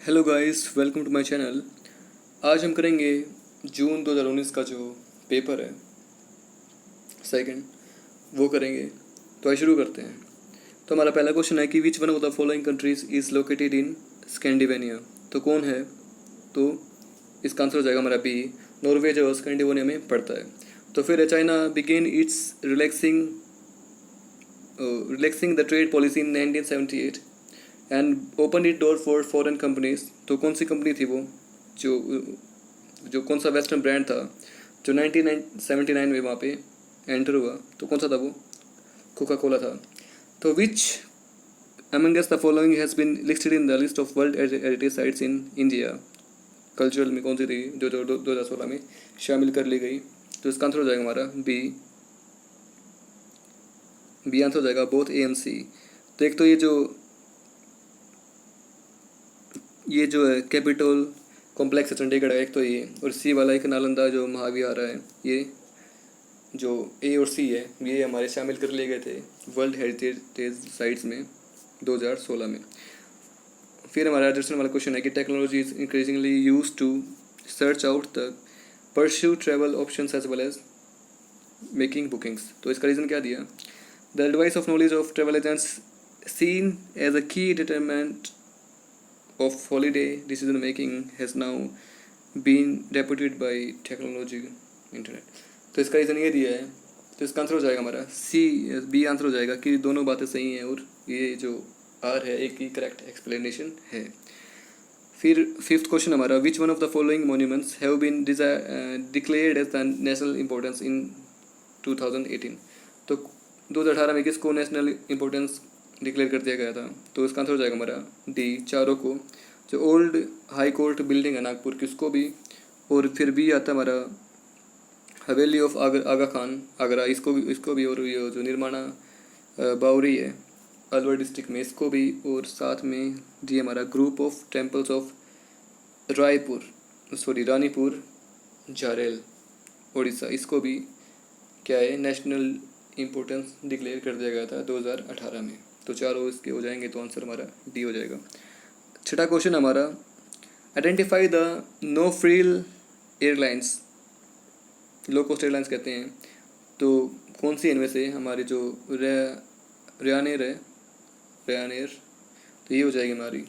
Hello guys, welcome to my channel. आज हम करेंगे जून 2019 का जो पेपर है सेकंड, वो करेंगे। तो आइए शुरू करते हैं। तो हमारा पहला क्वेश्चन है कि विच one of the following countries is located in Scandinavia. तो कौन है? तो इसका आंसर हो जाएगा हमारा बी, नॉर्वे जो स्कैंडिनेविया में पड़ता है। तो फिर China began its relaxing the trade policy in 1978 and open it door for foreign companies. तो कौन सी कंपनी थी वो, जो जो कौन सा वेस्टर्न ब्रांड था जो 1979 में वहाँ पे एंटर हुआ? तो कौन सा था वो? कोका कोला था। तो विच among us the following has been listed in the list of world heritage sites in India? Cultural में कौन सी थी जो 2016 में शामिल कर ली गई? तो इसका आंसर हो जाएगा हमारा बी आंसर हो जाएगा बोथ ए एंड सी। तो एक तो ये जो है कैपिटल कॉम्प्लेक्स है चंडीगढ़ है एक तो ये, और सी वाला एक नालंदा जो महाविहार है, ये जो ए और सी है ये हमारे शामिल कर लिए गए थे वर्ल्ड हेरिटेज साइट्स में 2016 में। फिर हमारा एडिशन वाला क्वेश्चन है कि technology is increasingly use to search out the pursue travel options as well as making bookings. तो इसका रीज़न क्या दिया? The advice of knowledge of travel agents seen as a key determinant of holiday decision making has now been reputed by technology internet। तो इसका reason ये दिया है। तो इसका आंसर हो जाएगा हमारा बी आंसर हो जाएगा कि दोनों बातें सही हैं और ये जो आर है एक ही करेक्ट एक्सप्लेनेशन है। फिर फिफ्थ क्वेश्चन हमारा, which one of the following monuments have been declared as the national importance in 2018। तो 2018 में किसको नेशनल इंपॉर्टेंस डिक्लेयर कर दिया गया था? तो इसका आंसर हो जाएगा हमारा डी, चारों को। जो ओल्ड हाई कोर्ट बिल्डिंग है नागपुर की उसको भी, और फिर भी आता है हमारा हवेली ऑफ आगा खान आगरा, इसको भी और ये जो निर्माणा बावरी है अलवर डिस्ट्रिक्ट में इसको भी, और साथ में जी हमारा group of temples of Ranipur Jharial Orissa, इसको भी क्या है नेशनल इम्पोर्टेंस डिक्लेयर कर दिया गया था 2018 में। तो चारों इसके हो जाएंगे, तो आंसर हमारा डी हो जाएगा। छठा क्वेश्चन हमारा, identify the no frill airlines, low cost airlines कहते हैं। तो कौन सी इनमें से हमारी जो रयानेर, तो ये हो जाएगी हमारी।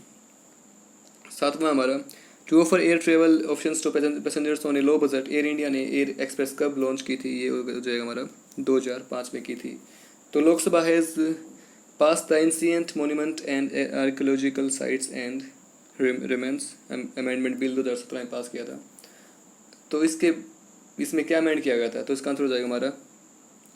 सातवां हमारा, to offer air travel options to passengers on a low budget, Air India ने एयर एक्सप्रेस कब लॉन्च की थी? ये हो जाएगा हमारा 2005 में की थी। तो Lok Sabha has pass the ancient monument and archaeological sites and remains amendment bill 2017 में पास किया था। तो इसमें क्या अमेंड किया गया था? तो इसका आंसर हो जाएगा हमारा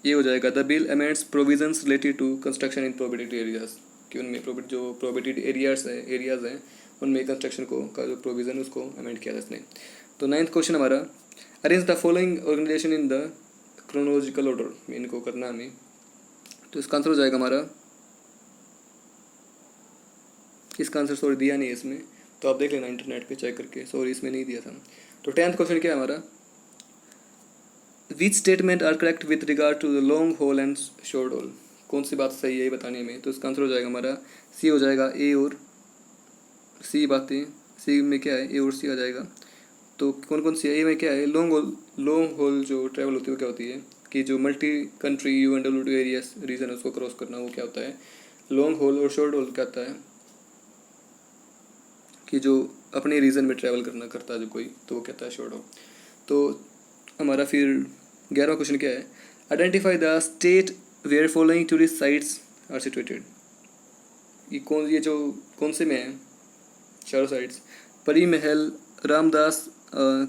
ये हो जाएगा, the bill amends provisions related to construction in prohibited areas, कि उनमें जो प्रोहिबिटेड एरियाज हैं उनमें कंस्ट्रक्शन का जो प्रोविज़न उसको अमेंड किया था इसने। तो नाइन्थ क्वेश्चन हमारा, arrange the following organization in the chronological order, इनको करना हमें। तो इसका आंसर हो जाएगा हमारा, इसका आंसर सॉरी दिया नहीं है इसमें, तो आप देख लेना इंटरनेट पे चेक करके, सॉरी इसमें नहीं दिया था। तो 10th क्वेश्चन क्या है हमारा, which statement are correct with regard to the long haul and short haul. कौन सी बात सही है ये बताने में? तो इसका आंसर हो जाएगा हमारा सी हो जाएगा, ए और सी बातें। सी में क्या है? ए और सी आ जाएगा। तो कौन कौन सी है? ए में क्या है? लॉन्ग होल जो ट्रैवल होती है वो क्या होती है कि जो multi country UNWTO areas region है उसको क्रॉस करना, वो क्या होता है लॉन्ग होल। और शॉर्ट होल क्या होता है कि जो अपने रीजन में ट्रैवल करता है जो कोई, तो वो कहता है शॉर्ट होल। तो हमारा फिर 11वां क्वेश्चन क्या है, identify the state where following tourist sites are situated. ये जो कौन से में है? चारों साइट्स, परी महल, रामदास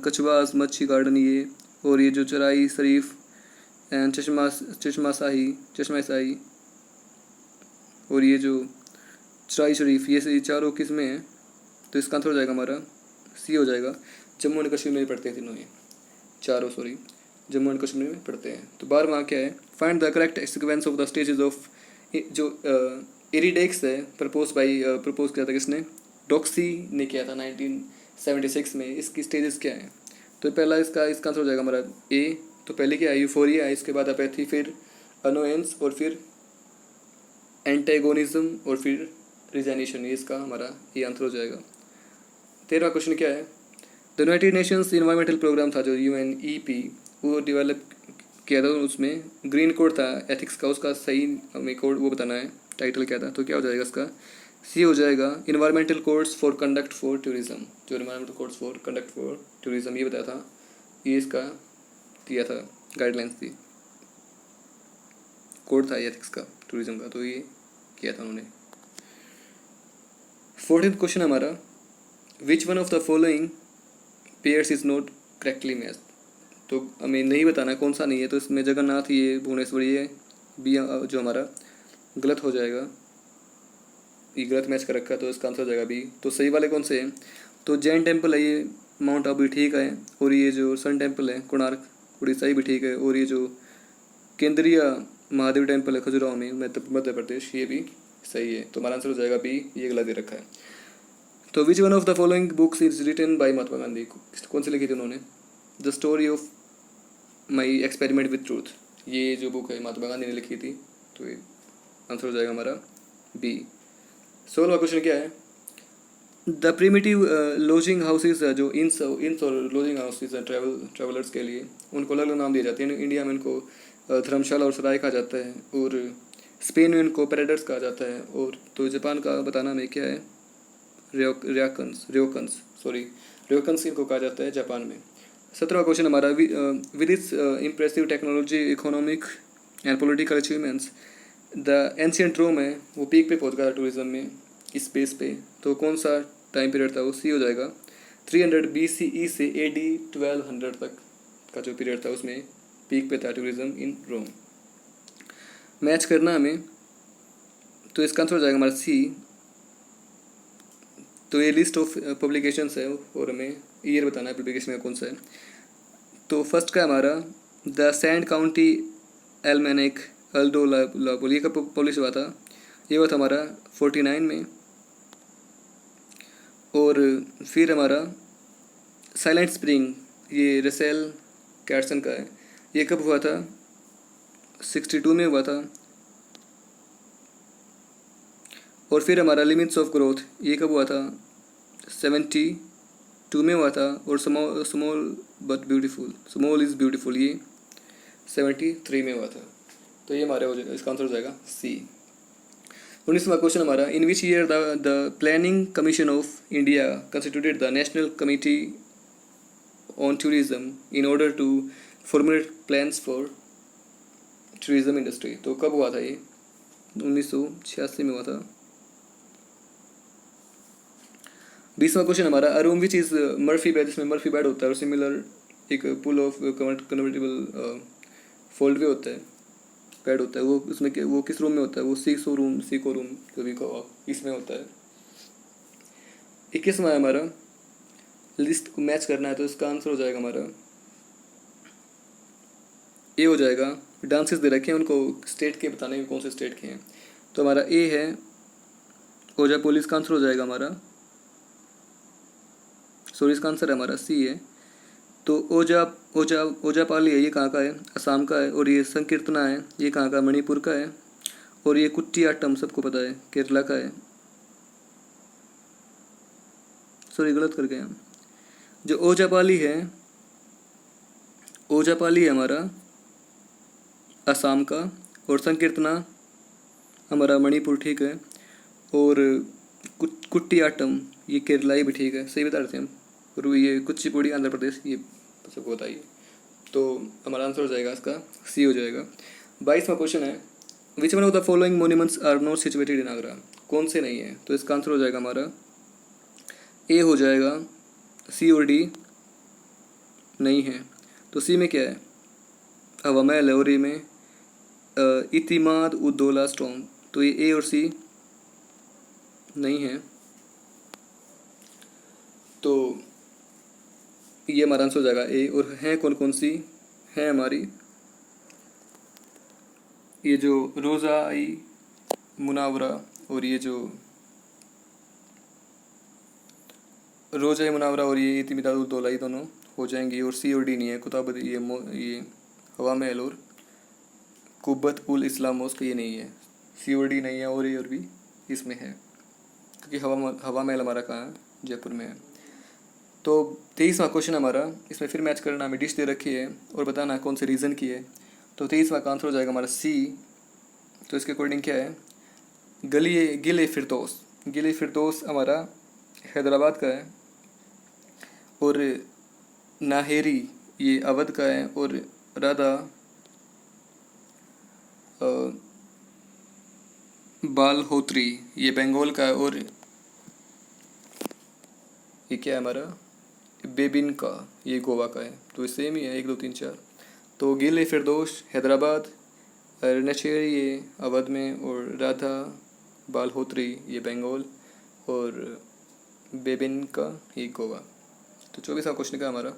कछवास मच्छी गार्डन ये, और ये जो चराई शरीफ एंड चश्मा शाही, और ये जो चराई शरीफ, ये चारों किस में है? तो इसका आंसर हो जाएगा हमारा सी हो जाएगा, जम्मू एंड कश्मीर में पढ़ते हैं तीनों, ये चारों जम्मू एंड कश्मीर में पढ़ते हैं। तो 12वां क्या है, find the correct sequence of the stages of जो एरिडेक्स है प्रपोज किया था किसने? डॉक्सी ने किया था 1976 में। इसकी स्टेजेस क्या है? तो पहला इसका आंसर हो जाएगा हमारा ए। तो पहले क्या है? यूफोरिया है, इसके बाद अपैथी, फिर अनोएंस, और फिर एंटेगोनिज्म, और फिर रिजाइनेशन। ये इसका हमारा ये आंसर हो जाएगा। 13वां क्वेश्चन क्या है? The United Nations environmental programme था जो UNEP, वो डेवलप किया था, उसमें ग्रीन कोड था एथिक्स का, उसका सही हमें कोड वो बताना है, टाइटल क्या था। तो क्या हो जाएगा इसका? सी हो जाएगा environmental codes for conduct for tourism. जो environmental codes for conduct for tourism ये बताया था, ये इसका दिया था, गाइडलाइंस थी, कोड था एथिक्स का टूरिज्म का, तो ये किया था उन्होंने। 14th क्वेश्चन हमारा, which one of the following pairs is not correctly match. तो हमें नहीं बताना कौन सा नहीं है, तो इसमें जगन्नाथ, ये भुवनेश्वर, ये बी जो हमारा गलत हो जाएगा, ये गलत मैच कर रखा है, तो इसका आंसर हो जाएगा बी। तो सही वाले कौन से हैं? तो जैन टेम्पल है ये माउंट आबू, ठीक है, और ये जो सन टेम्पल है कोणार्क उड़ीसा भी ठीक है, और ये जो केंद्रीय महादेव टेम्पल है खजुराहो में मध्य प्रदेश, ये भी सही है। तो हमारा आंसर हो जाएगा बी, ये गलत दे रखा है। तो which one of the following books is written by Mahatma Gandhi, कौन सी लिखी थी उन्होंने? The story of my experiment with truth, ये जो बुक है महात्मा गांधी ने लिखी थी, तो ये आंसर हो जाएगा हमारा बी। 16वां क्वेश्चन क्या है? द प्रिमिटिव लॉजिंग हाउसेज, जो इंस और लॉजिंग हाउसेज हैं ट्रेवलर्स के लिए, उनको अलग अलग नाम दिए जाते हैं। इंडिया में इनको धर्मशाला और सराय कहा जाता है, और स्पेन में इनको पैराडाइस कहा जाता है, और तो जापान का बताना में क्या है? रियोकन्स इनको कहा जाता है जापान में। 17वां क्वेश्चन हमारा, with its impressive technology, economic and political achievements, the ancient Rome है वो पीक पे पहुंच गया था टूरिज्म में इस बेस पे, तो कौन सा टाइम पीरियड था? वो सी हो जाएगा 300 BCE से AD 1200 तक का जो पीरियड था, उसमें पीक पे था टूरिज्म इन रोम। मैच करना हमें, तो इसका आंसर हो जाएगा हमारा सी। तो ये लिस्ट ऑफ पब्लिकेशंस है, और हमें ईयर बताना है पब्लिकेशन का कौन सा है। तो फर्स्ट का हमारा द सैंड काउंटी एल्मेनिक अल्डो लाबोल, ये कब पब्लिश हुआ था? ये हुआ था हमारा 49 में। और फिर हमारा साइलेंट स्प्रिंग, ये रसेल कैटसन का है, ये कब हुआ था? 62 में हुआ था। और फिर हमारा लिमिट्स ऑफ ग्रोथ, ये कब हुआ था? 72 में हुआ था। और small but beautiful, small is beautiful, ये 73 में हुआ था। तो ये हमारे हो जाएगा, इसका आंसर हो जाएगा सी। 19वां क्वेश्चन हमारा, in which year the planning commission of India constituted the national committee on tourism in order to formulate plans for tourism industry. तो कब हुआ था ये? 1986 में हुआ था। 20वां क्वेश्चन हमारा, अ room which is Murphy bed, जिसमें मर्फी बेड होता है और सिमिलर एक पुल ऑफ कन्वर्टेबल फोल्ड वे होता है, बेड होता है, वो उसमें वो किस रूम में होता है? वो सीको रूम जो भी कहो आप, इसमें होता है। 21वां है हमारा, लिस्ट को मैच करना है, तो इसका आंसर हो जाएगा हमारा ए हो जाएगा। डांसेस दे रखे हैं उनको स्टेट के बताने में, कौन से स्टेट के हैं, तो हमारा ए है ओजा पुलिस का आंसर हो जाएगा हमारा, सॉरी इसका आंसर है हमारा सी है। तो ओजापाली है, ये कहाँ का है? असम का है। और ये संकीर्तना है, ये कहाँ का? मणिपुर का है। और ये कुट्टियाट्टम सबको पता है, केरला का है। सॉरी गलत कर गए हम। जो ओजापाली है हमारा असम का, और संकीर्तना हमारा मणिपुर, ठीक है। और कुट्टियाट्टम ये केरला, ये भी ठीक है, सही बता रहे थे हम। और ये कुचिपुड़ी आंध्र प्रदेश, ये सबको बताइए। तो हमारा आंसर हो जाएगा इसका सी हो जाएगा। 22वां क्वेश्चन है, which one of the following monuments are not situated in Agra, कौन से नहीं है? तो इसका आंसर हो जाएगा हमारा ए हो जाएगा, सी और डी नहीं है। तो सी में क्या है? हवा महल है, और ए में इतिमाद उद्दौला स्टॉम, तो ये ए और सी नहीं है। तो ये हमारा आंसर हो जाएगा ए। और हैं कौन कौन सी हैं हमारी? ये जो रोज़ा-ई मुनावरा, और ये जो रोज़ा-ई मुनावरा और ये इतिमिदाद-उद-दौला, ये दोनों हो जाएंगी। और सी और डी नहीं है। कुतुब ये हवा महल और कुब्बत उल इस्लाम मॉस्क, ये नहीं है, सी और डी नहीं है। और ये और भी इसमें है, क्योंकि हवा महल हमारा कहाँ है? जयपुर में है। तो 23वां क्वेश्चन हमारा, इसमें फिर मैच करना, हमें डिश दे रखी है और बताना कौन से रीज़न की है। तो 23वां का आंसर हो जाएगा हमारा सी। तो इसके अकॉर्डिंग क्या है, गिले फिरदौस। गिले फिरदौस हमारा हैदराबाद का है, और नाहेरी ये अवध का है, और राधा बालहोत्री ये बंगाल का है, और ये क्या है हमारा बेबिनका ये गोवा का है। तो ये सेम ही है, 1 2 3 4। तो गिले फिरदौस हैदराबाद, नशेरी ये अवध में, और राधा बालहोत्री ये बंगाल, और बेबिनका ये गोवा। तो 24वां क्वेश्चन का हमारा,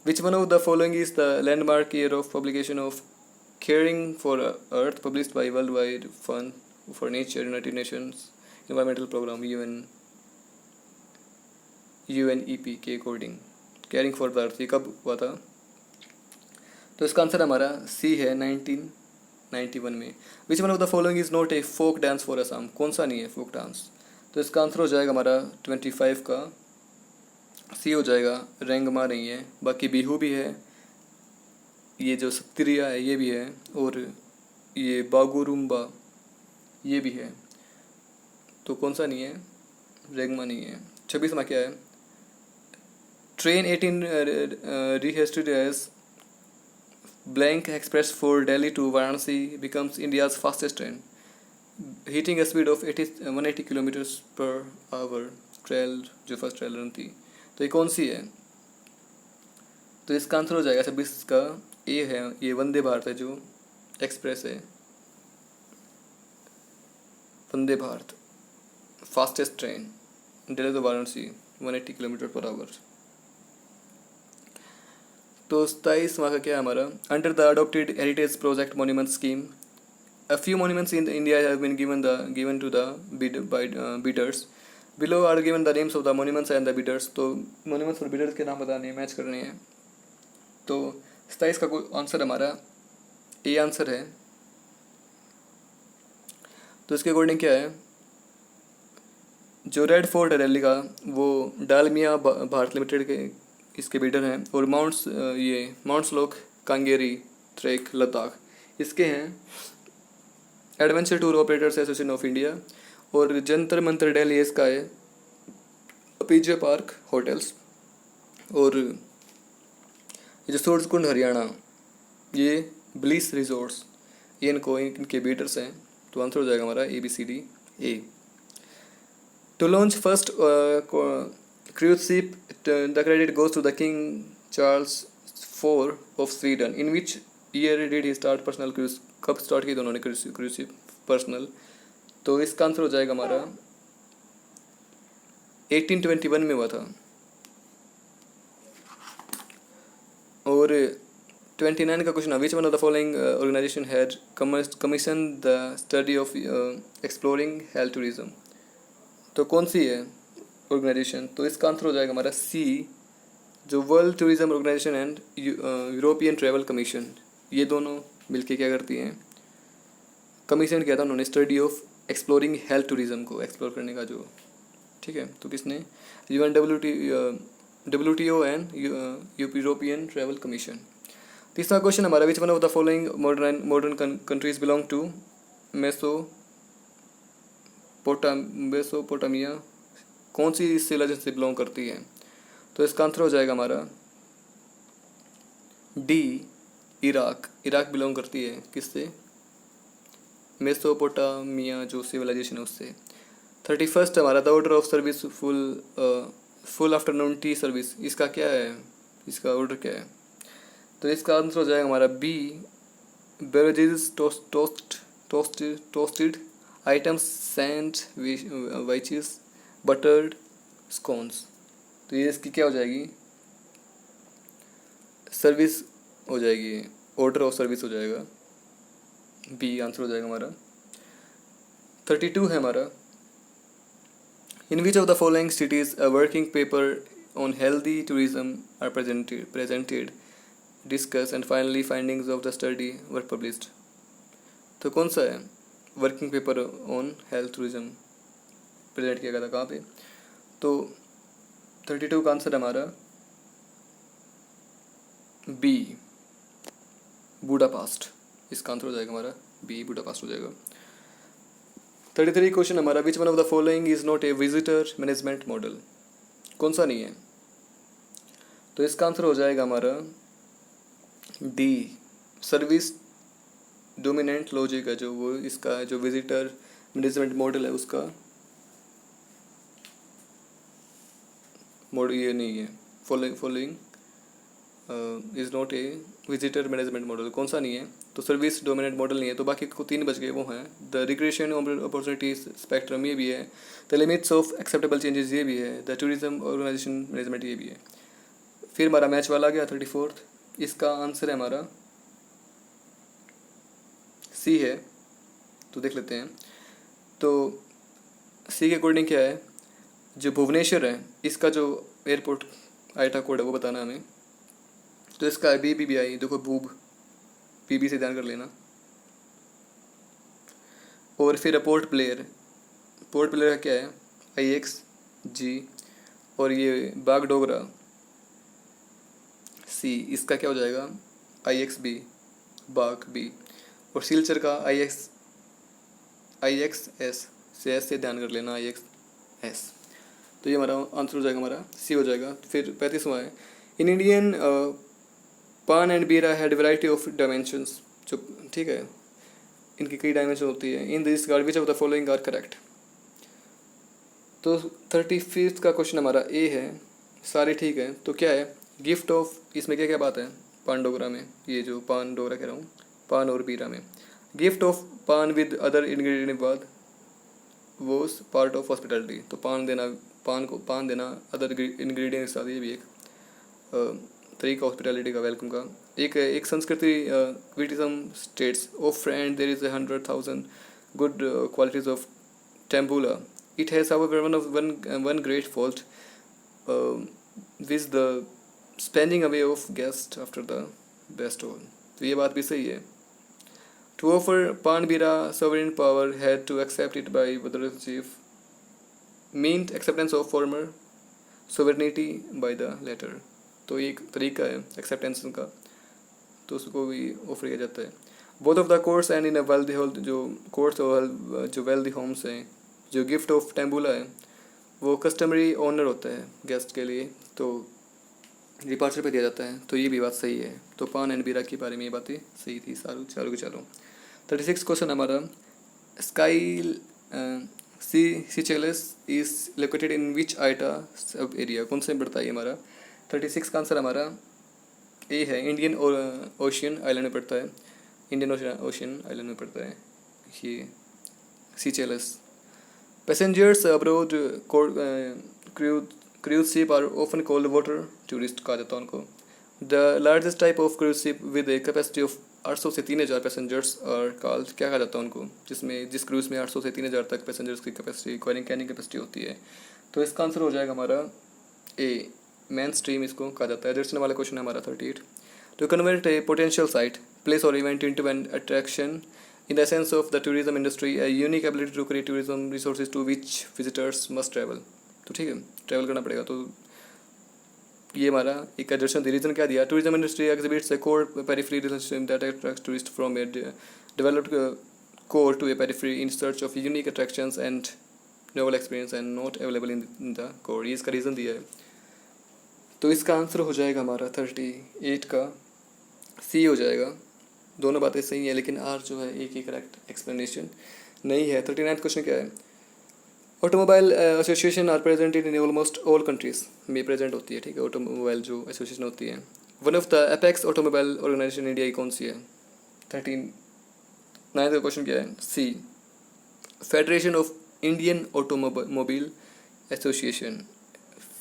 which one of the following is the landmark year of publication of Caring for Earth published by World Wide Fund for Nature United Nations environmental programme UNEP के according Caring for the Earth ये कब हुआ था। तो इसका answer हमारा सी है 1991 में। Which one of the following is not a folk dance for Assam, कौन सा नहीं है फोक डांस। तो इसका आंसर हो जाएगा हमारा 25 का सी हो जाएगा, रेंगमा नहीं है। बाकी बिहू भी है, ये जो सत्रिया है ये भी है, और ये बागुरुम्बा ये भी है। तो कौन सा नहीं है, रेंगमा नहीं है। 26वां क्या है, train 18 rehearsed as blank express for Delhi to Varanasi becomes India's fastest train, hitting a speed of 180 kilometers per hour trail जो फर्स्ट ट्रेल रन थी। तो ये कौन सी है, तो इसका आंसर हो जाएगा 26 का ए है, ये वंदे भारत है जो एक्सप्रेस है, Vande Bharat fastest train Delhi to Varanasi 180 kilometre per hour. तो 27वां का क्या है हमारा, under the adopted heritage project monument scheme a few monuments in India have been given to the bidders. Below are given the names of the monuments and the bidders. तो monuments और bidders के नाम बताने हैं, match करने हैं। तो 27 का आंसर हमारा ए आंसर है। तो इसके अकॉर्डिंग क्या है, जो रेड फोर्ट है दिल्ली का वो डालमिया भारत लिमिटेड के इसके बिडर हैं, और माउंट स्लोक कांगेरी ट्रैक लद्दाख इसके हैं। Adventure tour operators association of India, और जंतर मंतर दिल्ली इसका है, पीजे पार्क होटल्स, और ये जो सूरजकुंड हरियाणा ये ब्लिस रिजॉर्ट्स ये इनके बीटर्स हैं। तो आंसर हो जाएगा हमारा ABCDA। To launch first cruise ship the credit goes to the king Charles IV of Sweden. In which year did he start personal cruise, कब स्टार्ट की दोनों ने क्रूज शिप पर्सनल। तो इसका आंसर हो जाएगा हमारा 1821 में हुआ था। और 29 का question, which one of the following organization had commission the study of exploring health tourism. तो कौन सी है ऑर्गेनाइजेशन, तो इसका आंसर हो जाएगा हमारा सी, जो World Tourism Organization and European Travel Commission, ये दोनों मिलके क्या करती हैं, कमीशन किया था उन्होंने study of exploring health tourism को एक्सप्लोर करने का जो, ठीक है। तो किसने, WTO and European Travel Commission. तीसरा क्वेश्चन हमारा, which one of the following modern countries belong to Mesopotamia, कौन सी सिविलाइजेशन से बिलोंग करती है। तो इसका आंसर हो जाएगा हमारा डी, इराक बिलोंग करती है किससे, मेसोपोटामिया जो सिविलाइजेशन है उससे। 31 हमारा, the order of service full afternoon T service, इसका क्या है, इसका ऑर्डर क्या है। तो इसका आंसर हो जाएगा हमारा B, beverages toasted items sandwiches buttered scones. तो ये इसकी क्या हो जाएगी, सर्विस हो जाएगी, ऑर्डर ऑफ सर्विस हो जाएगा, बी आंसर हो जाएगा हमारा। 32 है हमारा, in which of the following cities a working paper on healthy tourism are presented discussed and finally findings of the study were published. तो कौन सा है working paper on health tourism present किया गया था, कहाँ पे। तो 32 का आंसर हमारा बी, बूडापास्ट। इसका आंसर हो जाएगा हमारा बी, बूडापास्ट हो जाएगा। 33 क्वेश्चन हमारा, which one of the following is not A visitor management model, कौन सा नहीं है? तो इसका आंसर हो जाएगा हमारा डी, सर्विस डोमिनेंट लॉजिक है जो, वो इसका जो विजिटर मैनेजमेंट मॉडल है उसका मॉडल ये नहीं है। Following is not A visitor management model, कौन सा नहीं है? तो सर्विस डोमिनेंट मॉडल नहीं है। तो बाकी को 3 बच गए, वो हैं द रिक्रिएशन अपॉर्चुनिटीज स्पेक्ट्रम, ये भी है। The limits of acceptable changes, ये भी है। द टूरिज्म ऑर्गेनाइजेशन मैनेजमेंट, ये भी है। फिर हमारा मैच वाला गया 34th, इसका आंसर है हमारा सी है। तो देख लेते हैं। तो सी के अकॉर्डिंग क्या है, जो भुवनेश्वर है इसका जो एयरपोर्ट आईटा कोड है वो बताना हमें। तो इसका बी आई, देखो भूब, पीबी से ध्यान कर लेना। और फिर पोर्ट प्लेयर, पोर्ट प्लेयर का क्या है IX जी। और ये बागडोगरा सी, इसका क्या हो जाएगा IXB, बाग बी। और सिलचर का IXS से ध्यान कर लेना, IXS। तो ये हमारा आंसर हो जाएगा, हमारा सी हो जाएगा। फिर 35वां है, in Indian paan and bira had variety of dimensions, जो ठीक है इनकी कई डायमेंशन होती है। In this guard which of the following are correct. तो 35th का क्वेश्चन हमारा ए है, सारे ठीक है। तो क्या है गिफ्ट ऑफ, इसमें क्या क्या बात है पांडोगरा में, ये जो पांडोगरा कह रहा हूँ, पान और बीरा में, गिफ्ट ऑफ पान विद अदर इंग्रेडिएंट बाद वॉज पार्ट ऑफ हॉस्पिटैलिटी। तो पान देना अदर इंग्रेडिएंट के साथ, ये भी एक तरीका हॉस्पिटैलिटी का, वेलकम का। एक संस्कृति criticism states of friend there is 100,000 good qualities of टेम्बूला, it has however one great fault which the spending away of guest after the best all. तो ये बात भी सही है। टू ऑफर पानबीरा sovereign power had to accept it by the chief meant acceptance of former sovereignty by the latter। तो एक तरीका है एक्सेप्टेंस का, तो उसको भी ऑफर किया जाता है। Both of the courts and in a wealthy whole, जो कोर्ट्स और जो वेल्दी होम्स हैं, जो गिफ्ट ऑफ टेम्बूला है वो कस्टमरी ऑनर होता है गेस्ट के लिए, तो डिपार्चर पे दिया जाता है। तो ये भी बात सही है। तो पान एंड बीरा के बारे में ये बातें सही थी। चलो 36 क्वेश्चन हमारा, sky Seychelles is located in which आइटा सब एरिया, कौन से में पड़ता है ये हमारा? 36 का आंसर हमारा ए है, इंडियन ओशियन आइलैंड में पड़ता है। इंडियन ओशियन आइलैंड में पड़ता है ये Seychelles. Passengers abroad cruise ship are often called water tourist कहा जाता है उनको। The largest type of cruise ship with a capacity of 800 से 3000 पैसेंजर्स और कॉल्ड, क्या कहा जाता है उनको, जिस क्रूज़ में 800 से 3000 तक पैसेंजर्स की कैपेसिटी, कैरिंग कैपेसिटी होती है। तो इसका आंसर हो जाएगा हमारा ए, मेन स्ट्रीम इसको कहा जाता है। दर्शन वाला क्वेश्चन है हमारा 38। To convert a potential site, place और event into an attraction in the sense of the tourism industry, a unique ability to create tourism resources to which visitors must travel. तो ठीक है, ट्रैवल करना पड़ेगा। तो ये हमारा एक दर्शन रीजन क्या दिया, tourism industry exhibits a core periphery relationship that attracts tourist from a developed core to a periphery in search of unique attractions and novel experience and not available in the core. ये इसका reason दिया है। तो इसका answer हो जाएगा हमारा 38 का सी हो जाएगा। दोनों बातें सही हैं, लेकिन आर जो है एक ही करेक्ट एक्सप्लेनेशन नहीं है। 39 क्वेश्चन क्या है, automobile association are presented in almost all countries में प्रेजेंट होती है। ठीक है, ऑटोमोबाइल जो एसोसिएशन होती है। One of the apex automobile organisation India की कौन सी है? 39 का क्वेश्चन क्या है, C, federation of Indian automobile association,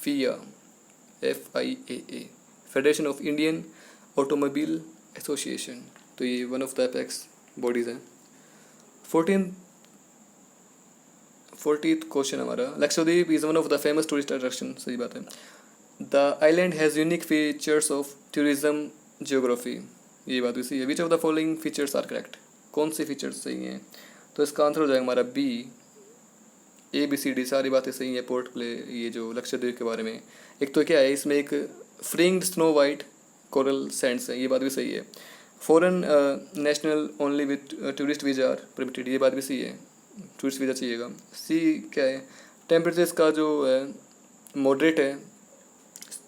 FIA, FIAA, federation of Indian automobile association. तो ये one of the apex bodies हैं। 40th क्वेश्चन हमारा, Lakshadweep is one of the famous tourist attraction, सही बात है। The island has unique features of tourism geography, ये बात भी सही है। Which of the following features are correct, कौन से फीचर्स सही हैं? तो इसका आंसर हो जाएगा हमारा बी, ABCD सारी बातें सही है। पोर्ट प्ले, ये जो लक्षद्वीप के बारे में, एक तो क्या है इसमें एक fringed snow white coral sands है, ये बात भी सही है। Foreign national only with tourist visa are permitted, ये बात भी सही है, टूरिस्ट वीज़ा चाहिएगा। सी क्या है, टेम्परेचर का जो है मॉडरेट है,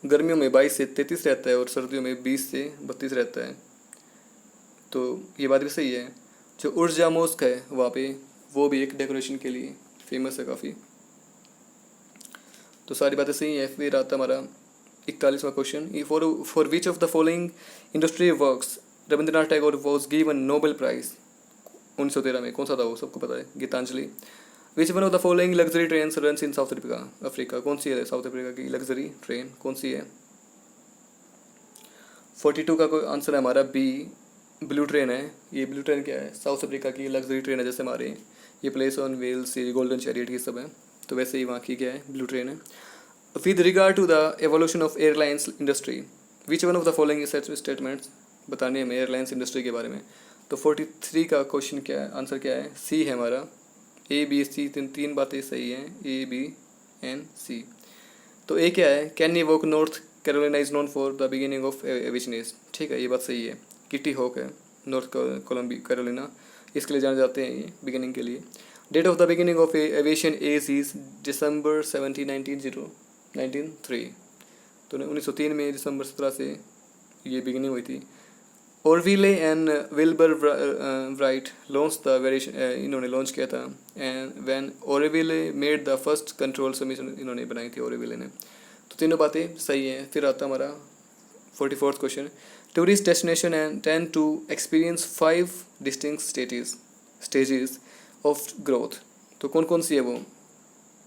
गर्मियों में 22 से 33 रहता है और सर्दियों में 20 से 32 रहता है, तो ये बात भी सही है। जो ऊर्जा मॉस्क है वहाँ पे, वो भी एक डेकोरेशन के लिए फेमस है काफ़ी, तो सारी बातें सही है। फिर आता हमारा 41वां question, for which of the following industry works Rabindranath Tagore was given Nobel prize. 1913 में कौन सा था वो, सबको पता है, Gitanjali. Which one of the following luxury train runs in South Africa, कौन सी है साउथ अफ्रीका की लग्जरी ट्रेन, कौन सी है। 42 का कोई आंसर है हमारा बी, ब्लू ट्रेन है। ये ब्लू ट्रेन क्या है, साउथ अफ्रीका की लग्जरी ट्रेन है, जैसे हमारे ये प्लेस ऑन व्हील्स, ये गोल्डन चैरियट, ये सब है, तो वैसे ही वहाँ की क्या है, ब्लू ट्रेन है। With regard to the evolution of airlines industry, which one of the following statements बताने हमें एयरलाइंस इंडस्ट्री के बारे में। तो 43 का क्वेश्चन क्या है, आंसर क्या है, सी है हमारा। ABC, तीन बातें सही हैं, A, B, and C। तो ए क्या है, कैनी वॉक North Carolina is known for the beginning of aviation, ठीक है, ये बात सही है। किटी हॉक है नॉर्थ कैरोलिना, इसके लिए जाने जाते हैं ये बिगिनिंग के लिए। Date of the beginning of aviation age is December 17, 1903, तो 1903 में दिसंबर 17 से ये बिगिनिंग हुई थी। Orville and Wilbur Wright launch the variation, इन्होंने लॉन्च किया था। And when Orville made the first control submission, इन्होंने बनाई थी ओरविले ने, तो तीनों बातें सही हैं। फिर आता हमारा 44th question, tourist destination and tend to experience 5 distinct stages of growth, तो कौन कौन सी है वो,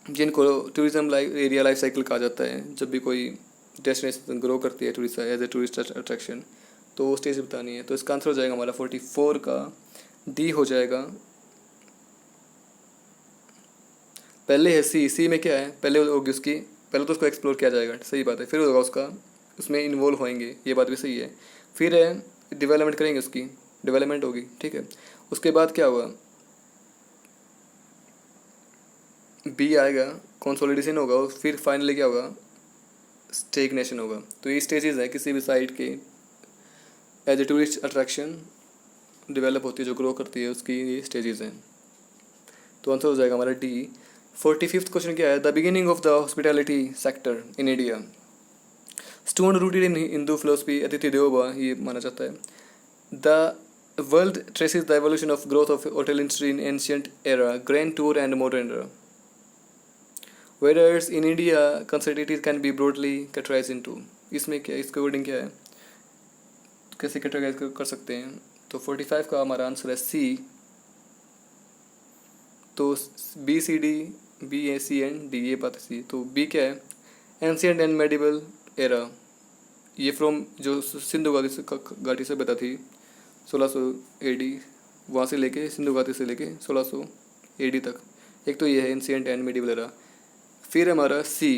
जिनको टूरिज्म एरिया लाइफ साइकिल कहा जाता है। जब भी कोई डेस्टिनेशन ग्रो करती है tourist as a tourist attraction, तो वो स्टेज बतानी है। तो इसका आंसर हो जाएगा हमारा 44 का डी हो जाएगा। पहले है सी में क्या है, पहले होगी उसकी, पहले तो उसको एक्सप्लोर किया जाएगा, सही बात है, फिर होगा उसका, उसमें इन्वॉल्व होएंगे, ये बात भी सही है। फिर है डेवलपमेंट करेंगे, उसकी डेवलपमेंट होगी, ठीक है। उसके बाद क्या होगा, बी आएगा, कंसोलिडेशन होगा, और फिर फाइनली क्या होगा, स्टेगनेशन होगा। तो ये स्टेजेस है किसी भी साइट के as a tourist attraction develop होती है, जो ग्रो करती है, उसकी ये स्टेजेस हैं। तो आंसर हो जाएगा हमारा डी। 45th क्वेश्चन क्या है, the beginning of the hospitality sector in India, stone rooted in Hindu philosophy, अतिथि देवो भव, ये माना जाता है। The world traces the evolution of growth of hotel industry in ancient era, grand tour and modern era, whereas in India considered can be broadly categorized into, इसमें क्या, इसका वर्डिंग क्या है, कैसे कैटेगराइज कर सकते हैं। तो 45 का हमारा आंसर है सी। तो BCD ये बात है सी। तो बी क्या है, एंशियंट एंड मेडिवल एरा, ये फ्रॉम जो सिंधु घाटी सभ्यता थी 1600 AD, वहाँ से लेके सिंधु घाटी से लेके 1600 AD तक, एक तो ये है एंशियंट एंड मेडिवल एरा। फिर हमारा सी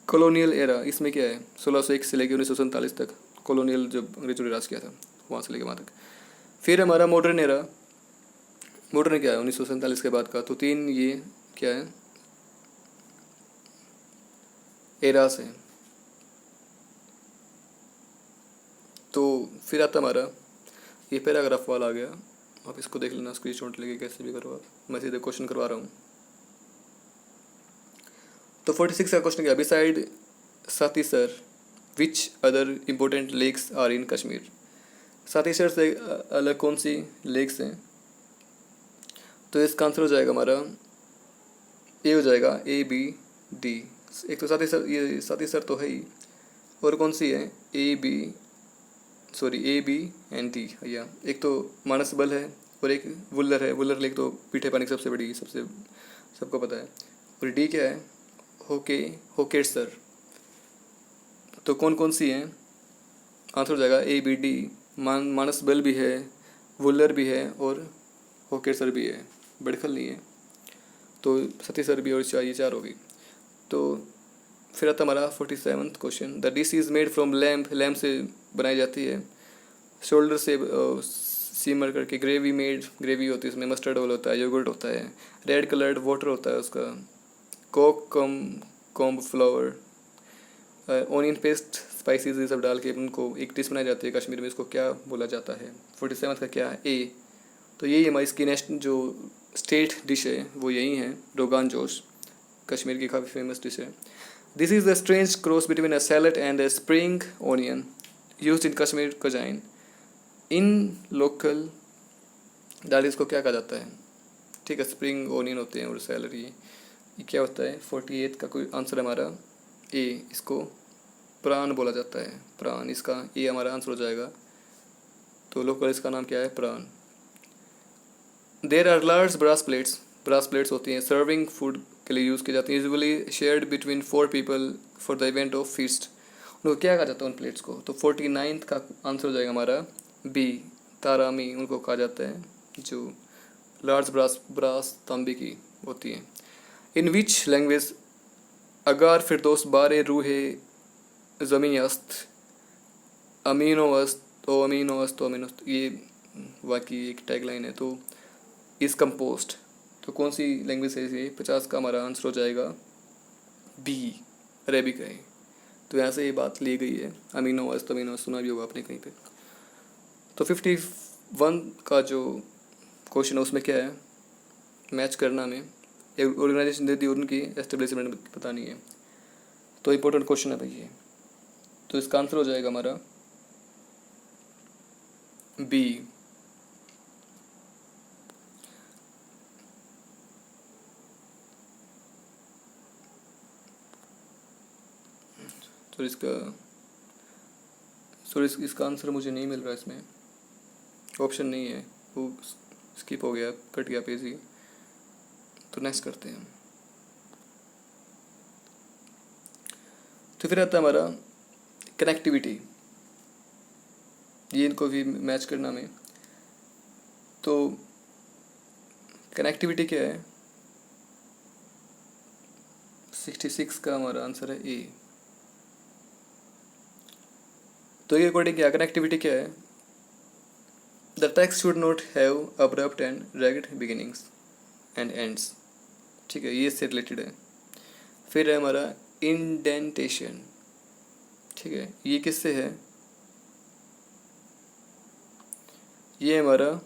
कॉलोनियल एरा, इसमें क्या है, 1601 से लेके 1947 तक, कॉलोनियल जब अंग्रेजों ने राज किया था वहाँ से लेके वहाँ तक। फिर हमारा मॉडर्न एरा, मॉडर्न क्या है 1947 के बाद का, तो 3 ये क्या है, एरास है। तो फिर आता हमारा ये पैराग्राफ वाला आ गया, आप इसको देख लेना, स्क्रीनशॉट लेके कैसे भी करो आप, मैं सीधे क्वेश्चन करवा रहा हूँ। तो 46 का क्वेश्चन क्या, beside Satisar which other important lakes are in Kashmir, Satisar से अलग कौन सी लेक्स हैं। तो इसका आंसर हो जाएगा हमारा ए हो जाएगा, ABD। एक तो सातीसर, ये सातीसर तो है ही, और कौन सी है, AB and D भैया। एक तो मानसबल है और एक वुल्लर है, वुल्लर लेक तो मीठे पानी की सबसे बड़ी, सबसे सबको पता है। और डी क्या है, होकेसर। तो कौन कौन सी हैं, आंसर हो जाएगा ABD। मानसबल भी है, वुल्लर भी है और होकेसर भी है, बड़खल नहीं है। तो सतीसर भी और ये 4 होगी। तो फिर आता हमारा 47th question, the dish is made from lamp, lamp से बनाई जाती है। शोल्डर से सिमर करके। ग्रेवी मेड, ग्रेवी होती है उसमें, मस्टर्ड ऑयल होता है, योगर्ट होता है, रेड कलर्ड वाटर होता है उसका, Coke comb flower, onion paste, spices ये सब डाल के उनको एक डिश बनाई जाती है कश्मीर में। इसको क्या बोला जाता है? 47 का क्या है? ए। तो यही हमारी इसकी नेशनल जो स्टेट डिश है वो यही है, रोगान जोश, कश्मीर की काफ़ी फेमस डिश है। This is the strange cross between a salad and a spring onion used in Kashmir cuisine. In local dal इसको क्या कहा जाता है? ठीक है, स्प्रिंग ऑनियन होते हैं और सैलरी, ये क्या होता है? 48 का कोई आंसर हमारा ए, इसको प्राण बोला जाता है, प्राण, इसका ये हमारा आंसर हो जाएगा। तो लोकल इसका नाम क्या है? Pran. There are large brass plates, brass plates होती हैं, सर्विंग फूड के लिए यूज़ की जाती हैं, usually shared between 4 people for the event of feast. उनको क्या कहा जाता है उन प्लेट्स को? तो 49 का आंसर हो जाएगा हमारा बी, तारामी उनको कहा जाता है, जो लार्ज ब्रास तांबे की होती हैं। इन विच लैंग्वेज अगार फिरदौस बारे रूहे ज़मी अस्त अमीनो अस्त ओ अमीनो अस्त ओ अमीनो अस्त, ये वाकई एक टैगलाइन है। तो इस कंपोस्ट, तो कौन सी लैंग्वेज है ये? 50 का हमारा आंसर हो जाएगा बी, अरेबिक है। तो यहाँ से ये बात ली गई है, अमीनो अस्त अमीनो अस्त सुना भी होगा आपने कहीं पे। तो 51 का जो क्वेश्चन है उसमें क्या है? मैच करना में एक ऑर्गेनाइजेशन दे दी, उनकी एस्टेब्लिशमेंट बतानी है। तो इम्पोर्टेंट क्वेश्चन है भाई ये। तो इसका आंसर हो जाएगा हमारा बी। तो इसका आंसर मुझे नहीं मिल रहा, इसमें ऑप्शन नहीं है, वो स्किप हो गया, कट गया पेज ही। तो नेक्स्ट करते हैं। तो फिर आता है हमारा कनेक्टिविटी, ये इनको भी मैच करना में। तो कनेक्टिविटी क्या है? 66 का हमारा आंसर है ए। तो ये अकॉर्डिंग क्या कनेक्टिविटी क्या है? The text should not have abrupt and ragged beginnings and ends. ठीक है, ये इससे रिलेटेड है। फिर है हमारा इंडेंटेशन। ठीक है, ये किससे है? ये हमारा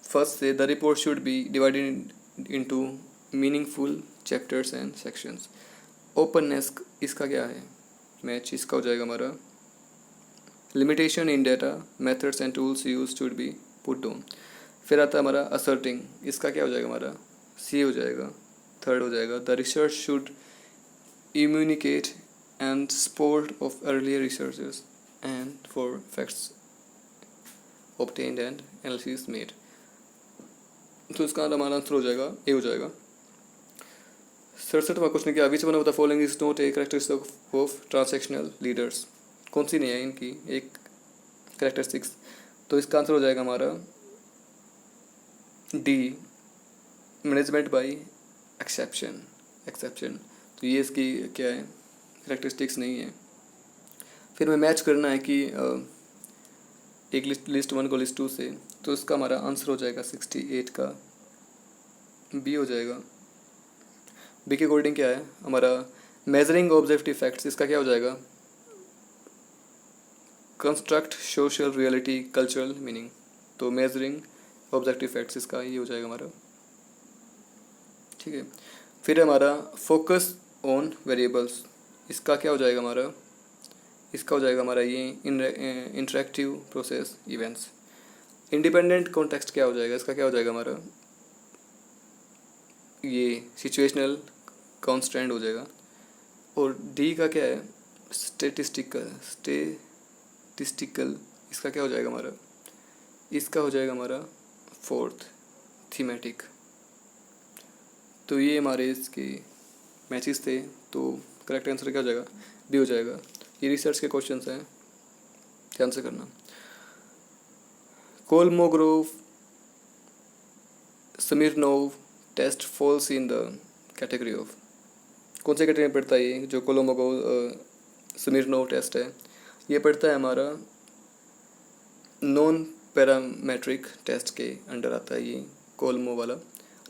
फर्स्ट से, the report should be divided into meaningful chapters and sections. Openness, इसका क्या है? मैच इसका हो जाएगा हमारा limitation in data methods and tools use should be put down. फिर आता है हमारा असर्टिंग, इसका क्या हो जाएगा हमारा? सी हो जाएगा, थर्ड हो जाएगा। The research should communicate and support of earlier researches and for facts obtained and analysis made। तो इसका हमारा आंसर हो जाएगा ए हो जाएगा। 67वां क्वेश्चन क्या? विच one of the following is not a characteristic of transactional leaders. कौन सी नहीं है इनकी एक कैरेक्टरिस्टिक्स? तो इसका आंसर हो जाएगा हमारा डी, मैनेजमेंट बाय एक्सेप्शन। तो ये इसकी क्या है? कैरेक्टरिस्टिक्स नहीं है। फिर हमें मैच करना है कि एक लिस्ट 1 को लिस्ट 2 से। तो इसका हमारा आंसर हो जाएगा 68 का बी हो जाएगा। बी के अकॉर्डिंग क्या है हमारा? मेजरिंग ऑब्जेक्टिव फैक्ट्स, इसका क्या हो जाएगा? Construct social reality cultural meaning. तो मेजरिंग ऑब्जेक्टिव फैक्ट्स, इसका ये हो जाएगा हमारा। ठीक है, फिर हमारा फोकस ऑन वेरिएबल्स, इसका क्या हो जाएगा हमारा? इसका हो जाएगा हमारा ये interactive process events. Independent context क्या हो जाएगा? इसका क्या हो जाएगा हमारा? ये सिचुएशनल कॉन्स्टेंट हो जाएगा। और डी का क्या है? स्टेटिस्टिकल, इसका क्या हो जाएगा हमारा? इसका हो जाएगा हमारा फोर्थ, थीमेटिक। तो ये हमारे इसके मैचेस थे। तो करेक्ट आंसर क्या हो जाएगा? बी हो जाएगा। ये रिसर्च के क्वेश्चंस हैं, ध्यान से करना। Kolmogorov Smirnov test falls in the category of. कौन से कैटेगरी में पड़ता है ये जो कोलमोग्रोव स्मिर्नोव टेस्ट है? ये पड़ता है हमारा नॉन पैरामेट्रिक टेस्ट के अंडर आता है ये कोलमो वाला,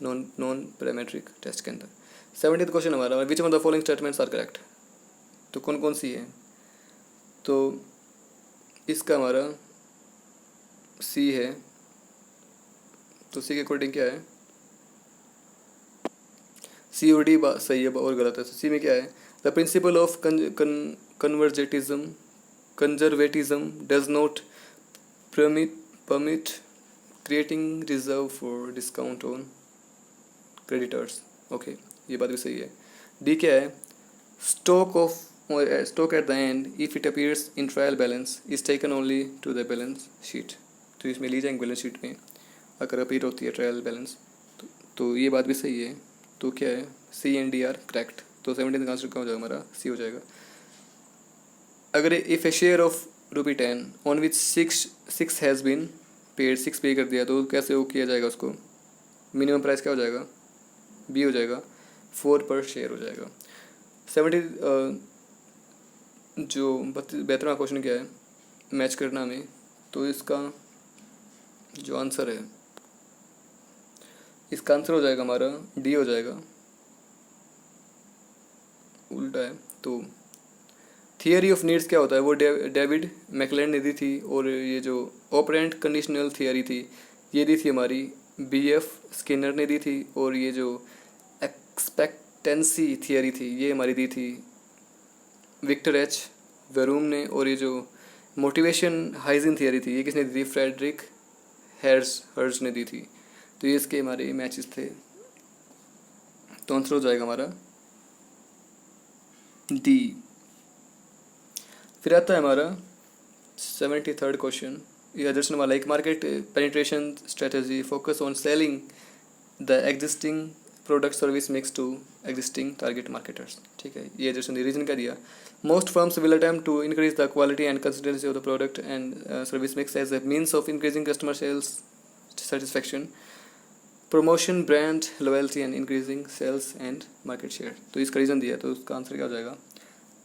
नॉन पैरामेट्रिक टेस्ट के अंदर। 70th क्वेश्चन हमारा, which of the following statements are correct. तो कौन कौन सी है, तो इसका हमारा सी है, तो सी के अकॉर्डिंग क्या है, सी और डी सही है और गलत है। तो सी में क्या है, the principle of conservatism does not permit creating reserve for discount on creditors। Okay, ये बात भी सही है। डी क्या है, stock at the end if it appears in trial balance is taken only to the balance sheet। तो इसमें ली जाएंगे बैलेंस शीट में अगर अपीयर होती है ट्रायल बैलेंस, तो ये बात भी सही है। तो क्या है, सी एंड डी आर करेक्ट। तो 17th का आंसर क्या हो जाएगा हमारा, सी हो जाएगा। अगर if a share of ₹10 on which six has been paid, 6 pay कर दिया, तो कैसे वो किया जाएगा, उसको मिनिमम प्राइस क्या हो जाएगा, बी हो जाएगा, 4 पर शेयर हो जाएगा। 70 जो 72वां क्वेश्चन क्या है, मैच करना में, तो इसका जो आंसर है, इसका आंसर हो जाएगा हमारा डी हो जाएगा, उल्टा है। तो थियरी ऑफ नीड्स क्या होता है, वो डेविड मैकलेंड ने दी थी, और ये जो ऑपरेंट कंडीशनल थियरी थी ये दी थी हमारी BF स्किनर ने दी थी, और ये जो एक्सपेक्टेंसी थियरी थी ये हमारी दी थी विक्टर H वेरूम ने, और ये जो मोटिवेशन हाइजीन थियरी थी ये किसने दी थी, फ्रेडरिक हर्ज ने दी थी। तो ये इसके हमारे मैचेस थे। तो आंसर हो जाएगा हमारा डी। फिर आता है हमारा 73rd क्वेश्चन, ये दर्शन वाला, एक market penetration strategy focus on selling the existing product service mix to existing target marketers. ठीक है, ये दर्शन रीजन क्या दिया, most firms will attempt to increase the quality and consistency of the product and service mix as a means of increasing customer sales satisfaction, promotion brand loyalty and increasing sales and market share. तो इसका reason दिया, तो उसका answer क्या हो जाएगा,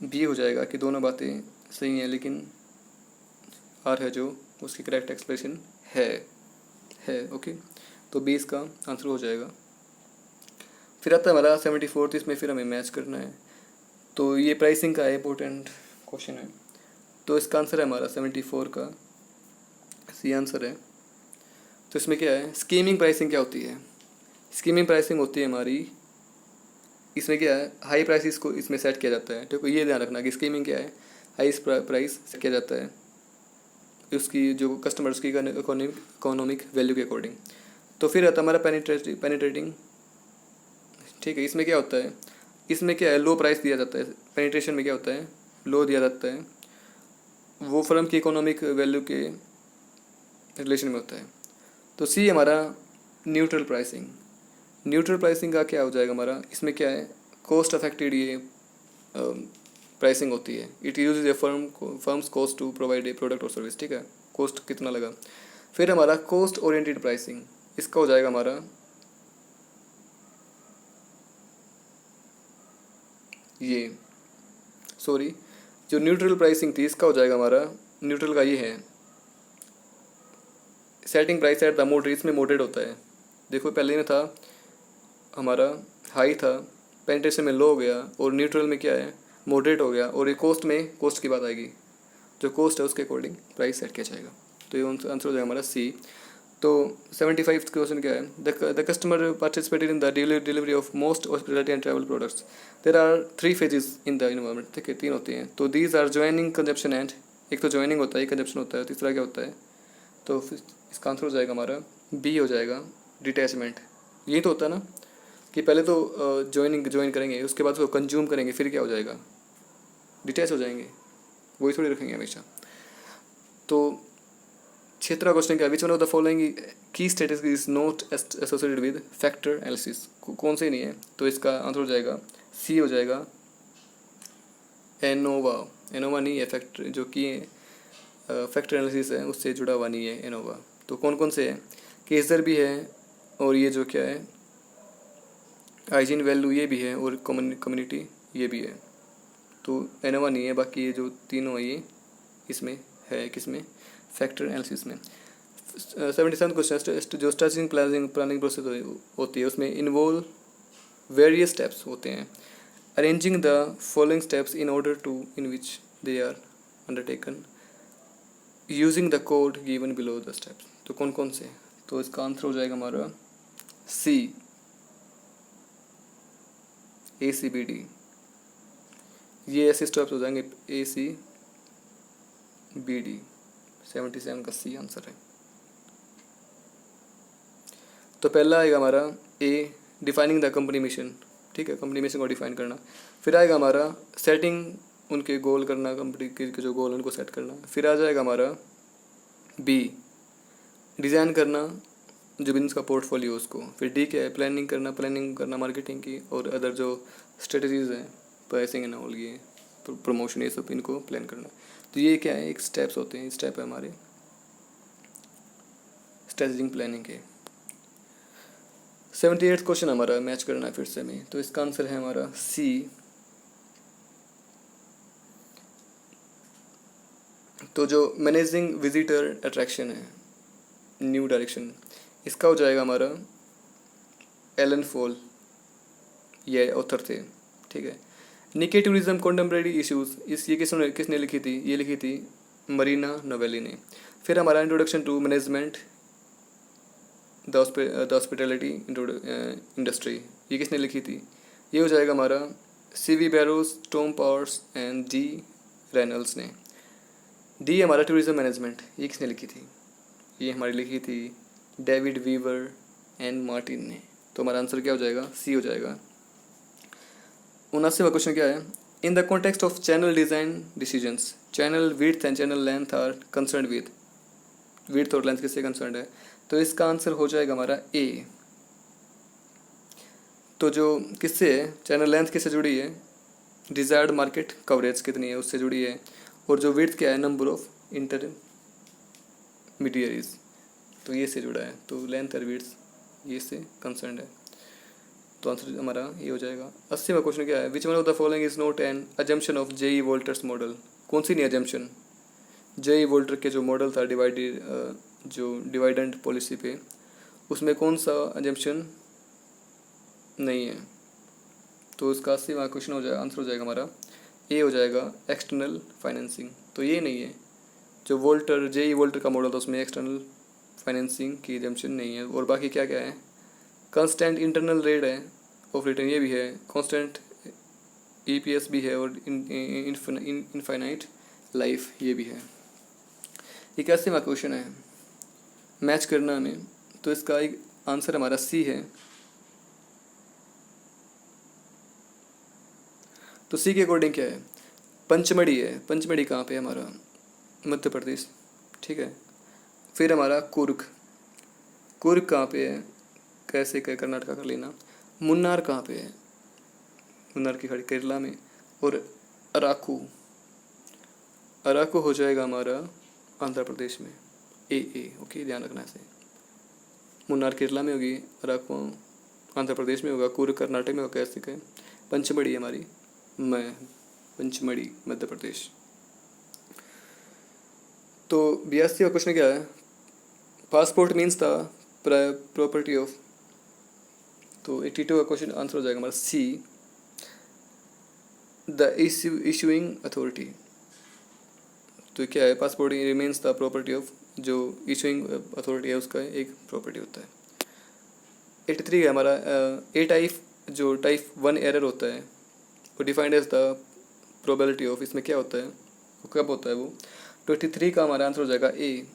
B हो जाएगा कि दोनों बातें सही हैं, लेकिन आर है जो उसकी करेक्ट एक्सप्रेशन है। ओके, तो बी इसका आंसर हो जाएगा। फिर आता है हमारा 74th, इसमें फिर हमें मैच करना है। तो ये प्राइसिंग का इंपॉर्टेंट क्वेश्चन है, तो इसका आंसर है हमारा 74 का सी आंसर है। तो इसमें क्या है, स्कीमिंग प्राइसिंग क्या होती है, स्कीमिंग प्राइसिंग होती है हमारी, इसमें क्या है, हाई प्राइसिस को इसमें सेट किया जाता है। ठीक है, ये ध्यान रखना कि स्कीमिंग क्या है, हाई प्राइस सेट किया जाता है उसकी जो कस्टमर्स की इकोनॉमिक वैल्यू के अकॉर्डिंग। तो फिर आता है हमारा पेनिट्रेटिंग। ठीक है, इसमें क्या होता है, इसमें क्या है, लो प्राइस दिया जाता है। पेनिट्रेशन में क्या होता है, लो दिया जाता है, वो फर्म की इकोनॉमिक वैल्यू के रिलेशन में होता है। तो सी हमारा न्यूट्रल प्राइसिंग। न्यूट्रल प्राइसिंग का क्या हो जाएगा हमारा, इसमें क्या है, कॉस्ट अफेक्टेड ये प्राइसिंग होती है। It uses a firm's cost to provide a product और सर्विस। ठीक है, कॉस्ट कितना लगा। फिर हमारा कॉस्ट ओरिएंटेड प्राइसिंग, इसका हो जाएगा हमारा ये, सॉरी, जो न्यूट्रल प्राइसिंग थी इसका हो जाएगा हमारा, न्यूट्रल का ये है setting price at the moderate, इसमें मॉडरेट होता है। देखो पहले में था हमारा हाई था, पेनिट्रेशन में लो हो गया, और न्यूट्रल में क्या है, मॉडरेट हो गया, और ये कॉस्ट में कॉस्ट की बात आएगी, जो कॉस्ट है उसके अकॉर्डिंग प्राइस सेट किया जाएगा। तो ये आंसर हो जाएगा हमारा सी। तो 75th क्वेश्चन क्या है, the customer participated in the delivery of most hospitality and travel products, there are 3 phases in the environment. ठीक है, 3 होती हैं। तो these are joining, consumption and, एक तो ज्वाइनिंग होता है, एक कंजप्शन होता है, तीसरा क्या होता है, तो इसका आंसर हो जाएगा हमारा बी हो जाएगा, डिटैचमेंट। यही तो होता है ना कि पहले तो ज्वाइन करेंगे, उसके बाद उसको कंज्यूम करेंगे, फिर क्या हो जाएगा, डिटैच हो जाएंगे, वही थोड़ी रखेंगे हमेशा। तो 76वां क्वेश्चन क्या है, which one of the following key status is not associated with factor analysis, कौन से नहीं है। तो इसका आंसर हो जाएगा सी हो जाएगा, एनोवा नहीं है, फैक्टर जो कि फैक्टर एनालिसिस है उससे जुड़ा हुआ नहीं है एनोवा। तो कौन कौन से हैं, केसर भी है, और ये जो क्या है हाइजीन वैल्यू ये भी है, और कम्युनिटी ये भी है। तो एनोवा नहीं है, बाकी ये जो तीनों है ये इसमें है, किसमें, फैक्टर एनालिसिस में। 77 क्वेश्चन जो स्ट्रेटेजिक प्लानिंग प्रोसेस होती है उसमें इन्वॉल्व वेरियस स्टेप्स होते हैं. Arranging the following steps in order to in which they are undertaken using the code given below the steps. तो कौन कौन से? तो इसका आंसर हो जाएगा हमारा सी, ACBD. ये ऐसे स्टेप्स हो जाएंगे ACBD. 77 का सी आंसर है. तो पहला आएगा हमारा ए, डिफाइनिंग द कंपनी मिशन. ठीक है, कंपनी मिशन को डिफाइन करना. फिर आएगा हमारा सेटिंग, उनके गोल करना, कंपनी के जो गोल उनको सेट करना. फिर आ जाएगा हमारा बी, डिज़ाइन करना जो बिजनेस का पोर्टफोलियो उसको. फिर डी क्या है? प्लानिंग करना मार्केटिंग की और अदर जो स्ट्रेटजीज हैं, प्राइसिंग एंड ऑल, ये प्रमोशन, ये सब इनको प्लान करना. तो ये क्या है? एक स्टेप्स होते हैं. स्टेप है हमारे स्ट्रेटजिक प्लानिंग के. 78 क्वेश्चन हमारा मैच करना है फिर से में. तो इसका आंसर है हमारा सी. तो जो मैनेजिंग विजिटर अट्रैक्शन है, न्यू डायरेक्शन, इसका हो जाएगा हमारा एलन फॉल, ये ऑथर थे. ठीक है. निके टूरिज्म कॉन्टेम्प्रेरी इश्यूज, ये किसने लिखी थी? ये लिखी थी मरीना नोवेली ने. फिर हमारा introduction to management the hospitality industry, ये किसने लिखी थी? ये हो जाएगा हमारा CV Barrows, Tom Powers and D Reynolds ने. डी हमारा टूरिज्म मैनेजमेंट, ये किसने लिखी थी? ये हमारी लिखी थी डेविड वीवर एंड मार्टिन ने. तो हमारा आंसर क्या हो जाएगा? सी हो जाएगा. 79वां क्वेश्चन क्या है? In the context of channel design decisions, channel width and channel length are concern with. Width और लेंथ किससे कंसर्न है? तो इसका आंसर हो जाएगा हमारा ए. तो जो किससे है? चैनल लेंथ किससे जुड़ी है? डिजायर्ड मार्केट कवरेज कितनी है उससे जुड़ी है. और जो विड्थ क्या है? नंबर ऑफ इंटरमीडियरीज, तो ये से जुड़ा है. तो लेंथ और विड्थ ये से कंसर्न है. तो आंसर हमारा ये हो जाएगा. 80वां क्वेश्चन क्या है? Which one of the following is not an assumption of J.E. Walter's model. कौन सी नहीं अजम्पशन? J.E. वोल्टर के जो मॉडल था जो डिवाइडेंड पॉलिसी पे, उसमें कौन सा अजम्पशन नहीं है? तो उसका 80वां क्वेश्चन हो जाएगा, आंसर हो जाएगा हमारा ए हो जाएगा एक्सटर्नल फाइनेंसिंग. तो ये नहीं है. जो J.E. वोल्टर का मॉडल था उसमें एक्सटर्नल फाइनेंसिंग की एग्जम्पशन नहीं है. और बाकी क्या क्या है? कांस्टेंट इंटरनल रेट है ऑफ रिटर्न, ये भी है. कांस्टेंट EPS भी है. और इनफाइनाइट लाइफ, ये भी है. 81वां क्वेश्चन है मैच करना में. तो इसका एक आंसर हमारा सी है. तो सी के अकॉर्डिंग क्या है? पंचमढ़ी है. पंचमढ़ी कहाँ पे है? हमारा मध्य प्रदेश. ठीक है. फिर हमारा कुर्ग कहाँ पे है? कैसे कर्नाटका कर लेना. मुन्नार कहाँ पे है? मुन्नार की खड़ी केरला में. और अराकू हो जाएगा हमारा आंध्र प्रदेश में. ए. ओके, ध्यान रखना है. मुन्नार केरला में होगी, अराकू आंध्र प्रदेश में होगा, कुर्ग कर्नाटक में होगा. कैसे कहें? पंचमढ़ी हमारी पंचमढ़ी मध्य प्रदेश. तो 82वां क्वेश्चन क्या है? Passport means the property of. तो 82 का क्वेश्चन आंसर हो जाएगा हमारा सी, द इशूइंग अथॉरिटी. तो क्या है? Passport remains the property of, जो इशूइंग अथॉरिटी है उसका एक प्रॉपर्टी होता है. 83 है हमारा टाइप 1 एरर होता है वो defined as the probability of. इसमें क्या होता है, वो कब होता है वो? 23 का हमारा आंसर हो जाएगा ए.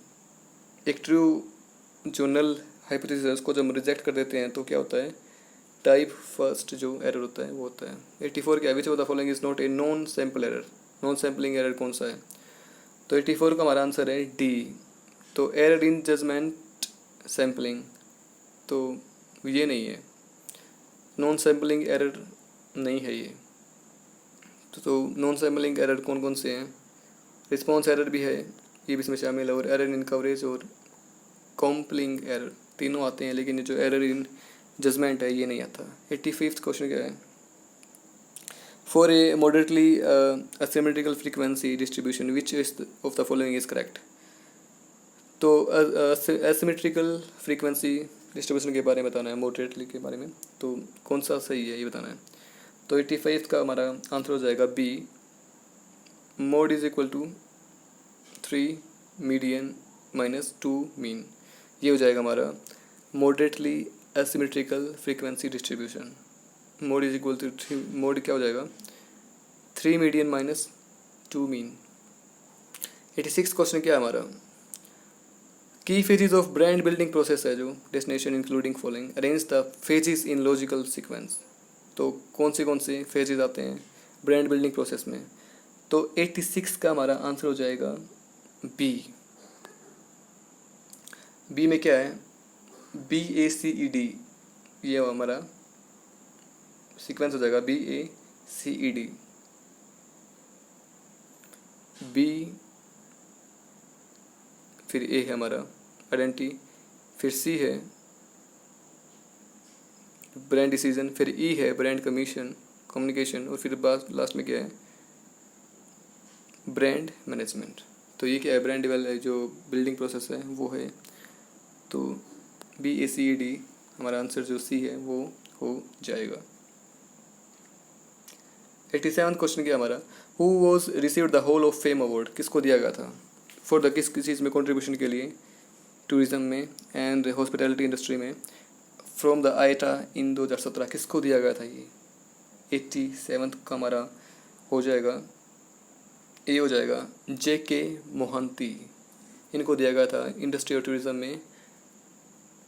एक ट्रू जो नल हाइपोथेसिस है उसको जब रिजेक्ट कर देते हैं तो क्या होता है? टाइप फर्स्ट जो एरर होता है वो होता है. 84 क्या है? Which of the following is not a non sample error. Non sampling error कौन सा है? तो 84 का हमारा आंसर है डी. तो एरर इन जजमेंट सैम्पलिंग, तो ये नहीं है. नॉन सैम्पलिंग एरर नहीं है ये. तो नॉन सैम्पलिंग एरर कौन कौन से हैं? रिस्पॉन्स एरर भी है, ये भी इसमें शामिल है. और एरर इन कवरेज और कॉम्पलिंग एरर तीनों आते हैं, लेकिन जो एरर इन जजमेंट है ये नहीं आता. 85वां क्वेश्चन क्या है? For a moderately asymmetrical frequency distribution which is of the following is correct. तो एसिमेट्रिकल फ्रीक्वेंसी डिस्ट्रीब्यूशन के बारे में बताना है, मॉडरेटली के बारे में, तो कौन सा सही है ये बताना है। तो 85 का हमारा आंसर हो जाएगा B, mode is equal to 3 median minus 2 mean. ये हो जाएगा हमारा moderately asymmetrical frequency distribution. Mode is equal to 3, mode क्या हो जाएगा 3 मीडियन माइनस 2 मीन। 86 क्वेश्चन क्या है हमारा, की phases of brand building process है जो destination including following, arrange the phases in logical sequence. तो कौन से फेजेस आते हैं ब्रांड बिल्डिंग प्रोसेस में। तो 86 का हमारा आंसर हो जाएगा बी। बी में क्या है, BACED, ये हमारा सीक्वेंस हो जाएगा BACED। बी फिर ए है हमारा आइडेंटिटी, फिर सी है ब्रांड डिसीजन, फिर ई है ब्रांड कम्युनिकेशन और फिर लास्ट में क्या है ब्रांड मैनेजमेंट। तो ये क्या है ब्रांड डेवलप जो बिल्डिंग प्रोसेस है वो है। तो BACED हमारा आंसर जो सी है वो हो जाएगा। 87 क्वेश्चन क्या हमारा, who was received the hall of fame award, किसको दिया गया था फॉर द किस चीज़ में कंट्रीब्यूशन के लिए, टूरिज्म में एंड हॉस्पिटैलिटी इंडस्ट्री में, फ्रॉम द आईटा इन 2017, किसको दिया गया था ये। 87 का हमारा हो जाएगा ए, हो जाएगा JK मोहंती। इनको दिया गया था इंडस्ट्री और टूरिज्म में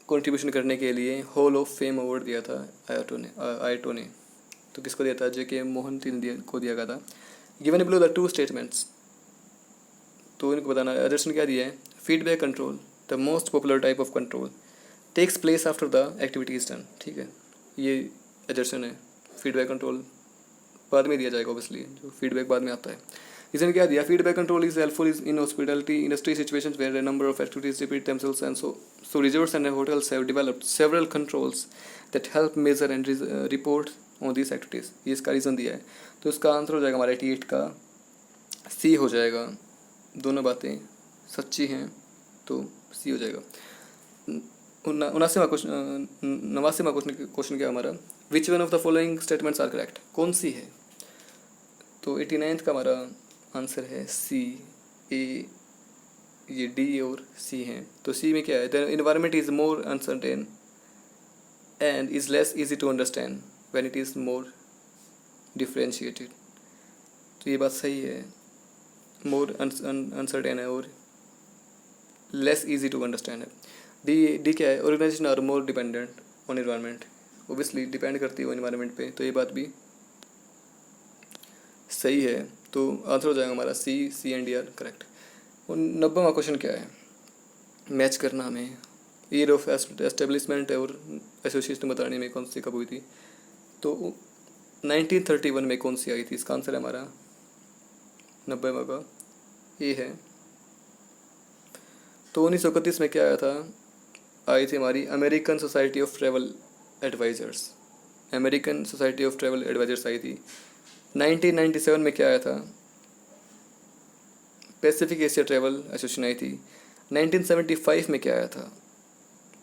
कंट्रीब्यूशन करने के लिए हॉल ऑफ फेम अवार्ड दिया था आईटो ने। तो किसको दिया था, JK मोहंती को दिया गया था। गिवन बिलो द 2 स्टेटमेंट्स, तो इनको बताना है। एजर्शन क्या दिया है, feedback control the most popular type of control takes place after the activity is done. ठीक है, ये एजर्शन है। फीडबैक कंट्रोल बाद में दिया जाएगा ऑब्वियसली, जो फीडबैक बाद में आता है। रीजन क्या दिया, feedback control is helpful is in hospitality industry situations where a number of activities repeat themselves and so resorts and hotels have developed several controls that help measure and report on these activities। ये इसका reason दिया है। तो इसका answer हो जाएगा हमारा 88 का सी हो जाएगा। दोनों बातें सच्ची हैं तो सी हो जाएगा। 89वां क्वेश्चन क्या हमारा, which one of the following statements are correct, कौन सी है। तो 89 का हमारा आंसर है सी। ए, ये डी और सी हैं। तो सी में क्या है, the environment is more uncertain and is less easy to understand when it is more differentiated. तो ये बात सही है, मोर अनसर्टेन है और लेस इजी टू अंडरस्टैंड है। डी क्या है, organisation are more dependent on environment, obviously depend करती है वो इन्वायरमेंट पे। तो ये बात भी सही है। तो आंसर हो जाएगा हमारा C and D are correct. 90वां क्वेश्चन क्या है, मैच करना हमें। ईयर ऑफ एस्टेब्लिशमेंट और एसोसिएशन बताने में कौन सी कब हुई थी। तो 1931 में कौन सी आई थी, इसका आंसर है हमारा 90वां का ए है। तो 1931 में क्या आया था, आई थी हमारी American society of travel advisors. American society of travel advisors आई थी। 1997 में क्या आया था, पैसिफिक एशिया ट्रैवल एसोसिएशन आई थी। 1975 में क्या आया था,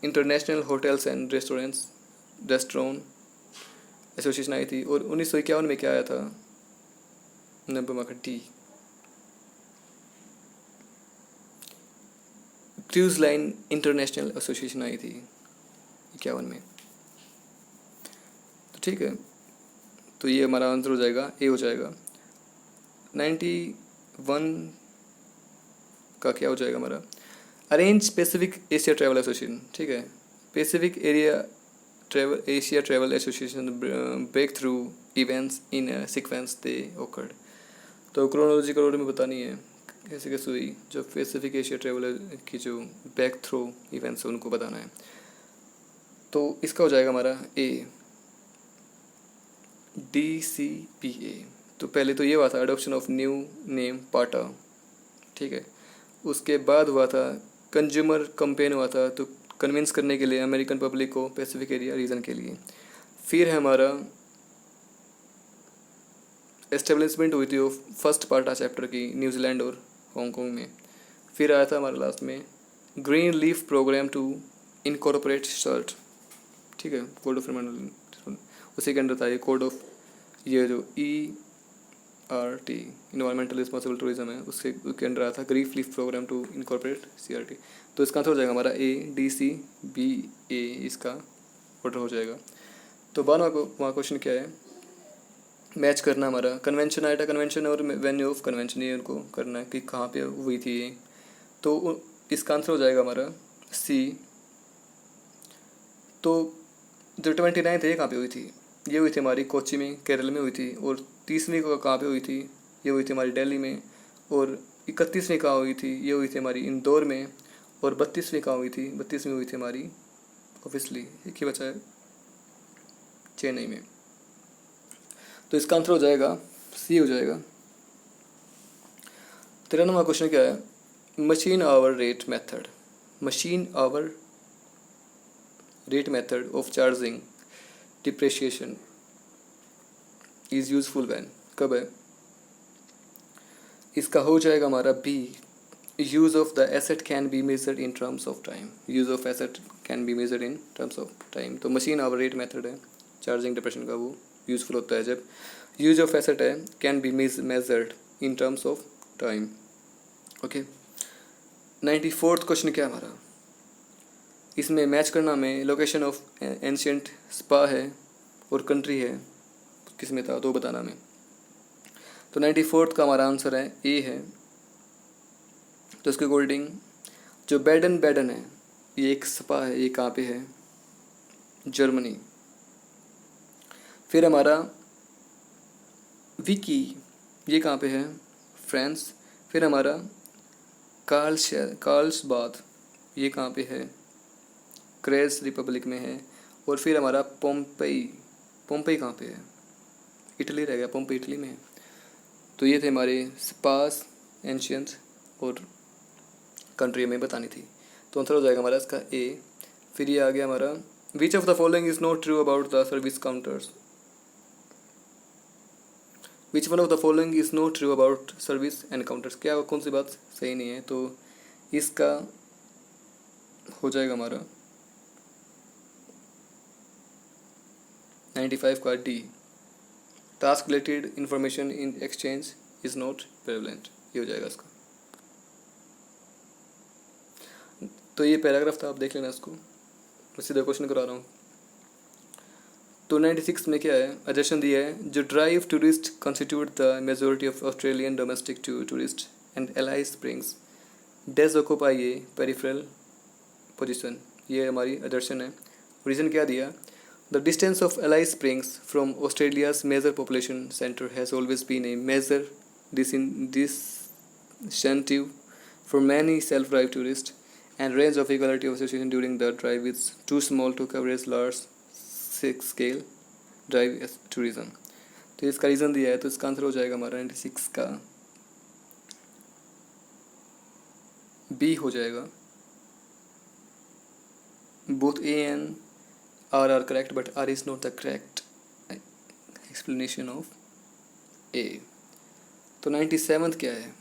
international hotels and restaurant association आई थी। और 1951 में क्या आया था, 90वां का D, cruise line international association आई थी 51 में। तो ठीक है, तो ये हमारा आंसर हो जाएगा ए हो जाएगा। 91 का क्या हो जाएगा हमारा, arrange Pacific Asia travel Association. ठीक है, Pacific Asia travel Association break through events in sequence they occurred. तो क्रोनोलॉजिकल ऑर्डर में बतानी है कैसे कैसे हुई, जो पैसिफिक एशिया ट्रैवल की जो बैक थ्रू इवेंट्स है उनको बताना है। तो इसका हो जाएगा हमारा ए, DCPA। तो पहले तो ये हुआ था अडोप्शन ऑफ न्यू नेम पाटा। ठीक है, उसके बाद हुआ था कंज्यूमर कंपेन हुआ था, तो कन्विंस करने के लिए अमेरिकन पब्लिक को पैसिफिक एरिया रीजन के लिए। फिर है हमारा एस्टेब्लिशमेंट हुई थी फर्स्ट पार्टा चैप्टर की न्यूजीलैंड और हांगकांग में। फिर आया था हमारा लास्ट में green leaf programme to incorporate cert, ठीक है, कोड ऑफ उसी के अंडर था ये कोड ऑफ, ये जो ERT इन्वायरमेंटल रिस्पॉन्सिबल टूरिज्म है उसके अंडर आया था green leaf programme to incorporate CRT। तो इसका आंसर हो जाएगा हमारा ADCBA, इसका ऑर्डर हो जाएगा। तो वहाँ क्वेश्चन क्या है, मैच करना हमारा कन्वेंशन आया था, कन्वेंशन और वेन्यू ऑफ कन्वेंशन, ये उनको करना है कि कहाँ पे हुई थी ये। तो इसका आंसर हो जाएगा हमारा C। तो जो 29 ये कहाँ पे हुई थी, ये हुई थी हमारी कोच्चि में, केरल में हुई थी। और 30वीं को कहाँ पे हुई थी, ये हुई थी हमारी दिल्ली में। और 31वीं कहाँ हुई थी, ये हुई थी हमारी इंदौर में। और 32वीं कहाँ हुई थी, 32वीं हुई थी हमारी ऑब्वियसली एक ही बचा है, चेन्नई में। तो इसका आंसर हो जाएगा C हो जाएगा। 93वां क्वेश्चन क्या है, machine hour rate method, machine hour rate method of charging depreciation is useful when, कब है। इसका हो जाएगा हमारा B, use of the asset can be measured in terms of time, use of asset can be measured in terms of time. तो machine hour rate method है charging depression का, वो यूजफुल होता है जब यूज ऑफ एसेट है can be measured in terms of time. Okay, 94th question क्या हमारा, इसमें मैच करना में लोकेशन ऑफ एंशियंट स्पा है और कंट्री है, किस में था तो बताना में। तो 94th का हमारा आंसर है A है। तो इसके अकॉर्डिंग जो बैडन है, ये एक स्पा है, ये कहाँ पे है, जर्मनी। फिर हमारा विकी, ये कहाँ पे है, फ्रांस। फिर हमारा कार्ल्सबाद, ये कहाँ पे है, क्रेस रिपब्लिक में है। और फिर हमारा पोम्पई कहाँ पे है, इटली रह गया, पोम्पई इटली में है। तो ये थे हमारे स्पास, एंशियंट और कंट्री हमें बतानी थी। तो आंसर हो जाएगा हमारा इसका A। फिर ये आ गया हमारा which of the following is not true about the service counters, which one of the following is not true about service encounters, क्या कौन सी बात सही नहीं है। तो इसका हो जाएगा हमारा 95 का D, task related information in exchange is not prevalent, ये हो जाएगा इसका। तो ये पैराग्राफ था, आप देख लेना इसको, मैं सीधा क्वेश्चन करा रहा हूँ। तो 96 में क्या है, अजेशन दिया है, जो drive tourist constitute the majority of Australian domestic tourist and Alice Springs days occupy a peripheral position, ये हमारी अजेशन है। रीज़न क्या दिया, the distance of Alice Springs from Australia's major population centre has always been a major disincentive for many self-drive tourists, and range of equality of association during the drive is too small to cover large scale drive tourism। तो इसका reason दिया है, तो इसका answer हो जाएगा हमारा 96 का B हो जाएगा। Both A and R are correct, but R is not the correct explanation of A। तो 97th क्या है,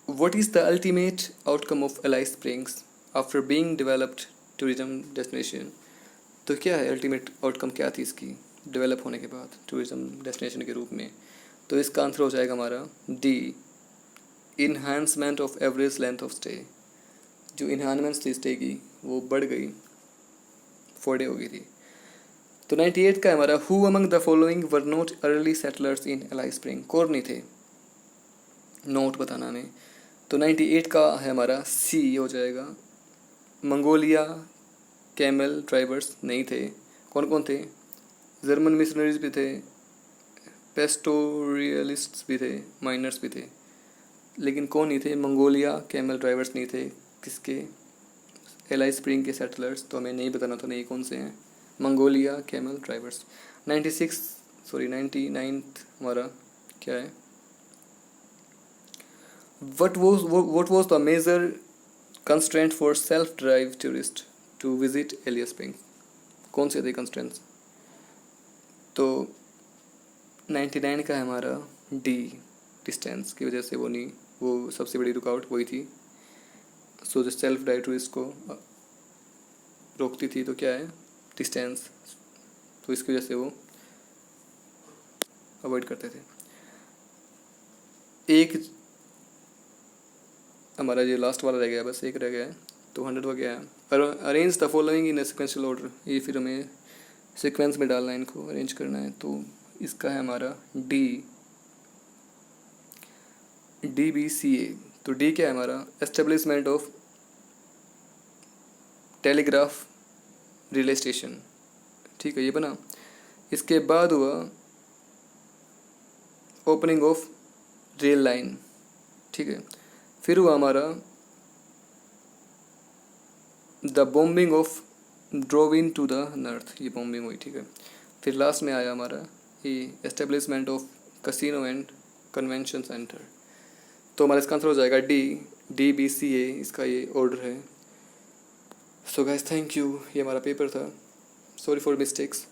What is the ultimate outcome of Alice Springs after being developed tourism destination? तो क्या है अल्टीमेट आउटकम, क्या थी इसकी develop होने के बाद टूरिज्म डेस्टिनेशन के रूप में। तो इसका आंसर हो जाएगा हमारा D, enhancement of average length of stay. जो इन्हांसमेंट थी स्टे की वो बढ़ गई, 4 डे हो गई थी। तो 98 का हमारा who among the following were not early settlers in alias spring, कौन नहीं थे, नोट बताना में। तो 98 का है हमारा C हो जाएगा। मंगोलिया कैमल ड्राइवर्स नहीं थे, कौन कौन थे, जर्मन मिशनरीज भी थे, पेस्टोरियलिस्ट्स भी थे, माइनर्स भी थे, लेकिन कौन नहीं थे, मंगोलिया कैमल ड्राइवर्स नहीं थे, किसके, एलाइस स्प्रिंग के सेटलर्स। तो हमें नहीं बताना था नहीं कौन से हैं, मंगोलिया कैमल ड्राइवर्स। 99 हमारा क्या है, what was the major constraint for self-drive tourist to visit Alice Springs, कौन से थे constraints। तो 99 का है हमारा D, डिस्टेंस की वजह से वो नहीं वो सबसे बड़ी रुकावट वही थी। सो जो सेल्फ डाइट इसको रोकती थी, तो क्या है, डिस्टेंस, तो इसकी वजह से वो अवॉइड करते थे। एक हमारा ये लास्ट वाला रह गया, बस एक रह गया है, तो 100 हो गया है। Arrange the following in sequential order, ये फिर हमें सीक्वेंस में डालना है, इनको अरेंज करना है। तो इसका है हमारा DBCA। तो डी क्या है हमारा, establishment of telegraph relay station, ठीक है, ये बना। इसके बाद हुआ ओपनिंग ऑफ रेल लाइन, ठीक है। फिर हुआ हमारा the bombing of Darwin to the north, ये बॉम्बिंग हुई, ठीक है। फिर लास्ट में आया हमारा ये establishment of casino and convention centre. तो हमारा इसका आंसर हो जाएगा DBCA, इसका ये ऑर्डर है। सो गाइस, थैंक यू, ये हमारा पेपर था। Sorry for mistakes.